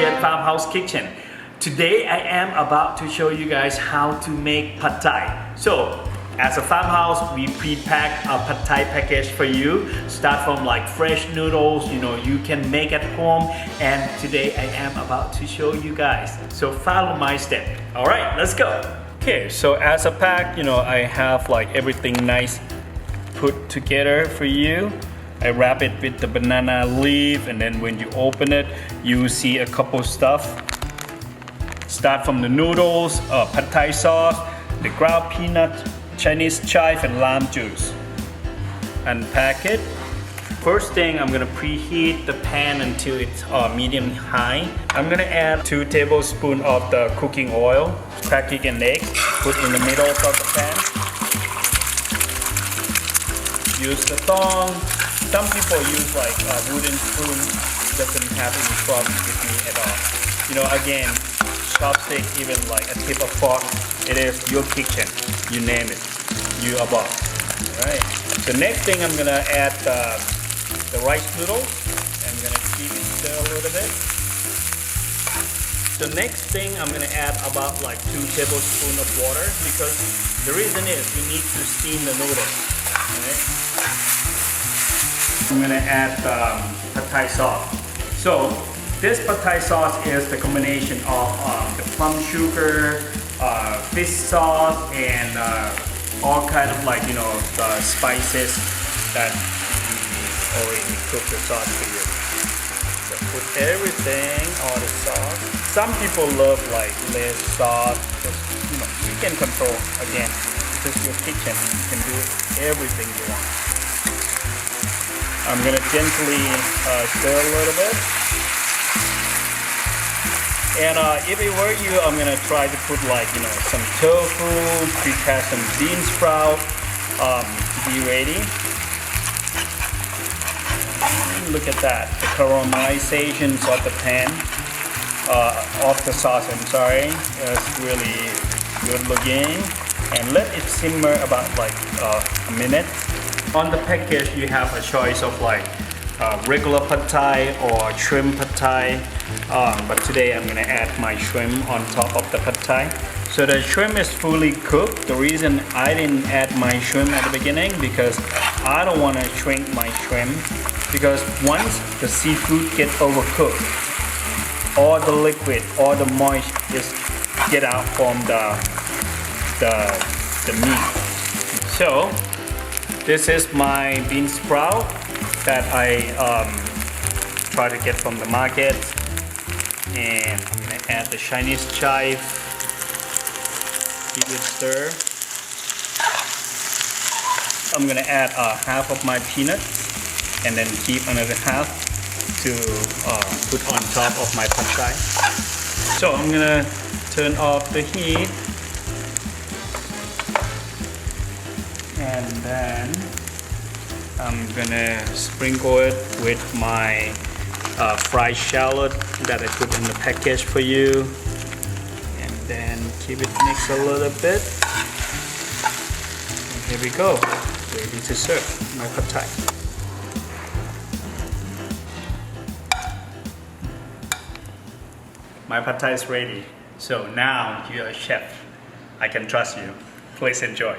here at Farmhouse Kitchen. Today I am about to show you guys how to make pad thai. So as a farmhouse, we pre-pack a pad thai package for you. Start from like fresh noodles, you can make at home. And today I am about to show you guys. So follow my step. All right, let's go. Okay, so as a pack, I have like everything nice put together for you. I wrap it with the banana leaf, and then when you open it, you see a couple stuff. Start from the noodles, pad thai sauce, the ground peanut, Chinese chive, and lime juice. Unpack it. First thing, I'm gonna preheat the pan until it's medium high. I'm gonna add 2 tablespoons of the cooking oil, crack an egg, put in the middle of the pan. Use the thong. Some people use like a wooden spoon, doesn't have any problem with me at all. Again, chopstick, even like a tip of fork, it is your kitchen. You name it, you are boss. Alright, so next thing I'm gonna add the rice noodles. I'm gonna keep it stir a little bit. The next thing I'm gonna add about like 2 tablespoons of water, because the reason is we need to steam the noodles. Alright? I'm gonna add pad thai sauce. So this pad thai sauce is the combination of the plum sugar, fish sauce, and all kind of like the spices that we already cooked the sauce for you. So put everything, all the sauce. Some people love like less sauce. You can control. Again, this is your kitchen. You can do everything you want. I'm gonna gently stir a little bit. And if it were you, I'm gonna try to put like some tofu, prepare some bean sprout to be ready. And look at that, the caramelization of the pan, of the sauce. I'm sorry, it's really good looking. And let it simmer about like a minute. On the package, you have a choice of like regular pad thai or shrimp pad thai. But today I'm gonna add my shrimp on top of the pad thai. So the shrimp is fully cooked. The reason I didn't add my shrimp at the beginning, because I don't want to shrink my shrimp, because once the seafood get overcooked, all the liquid, all the moisture just get out from the meat. So this is my bean sprout that I try to get from the market, and I'm gonna add the Chinese chive. Keep it stir. I'm gonna add half of my peanuts, and then keep another half to put on top of my pad thai. So I'm gonna turn off the heat. And then I'm gonna sprinkle it with my fried shallot that I put in the package for you. And then keep it mixed a little bit. And here we go, ready to serve my pad thai. My pad thai is ready. So now you're a chef. I can trust you. Please enjoy.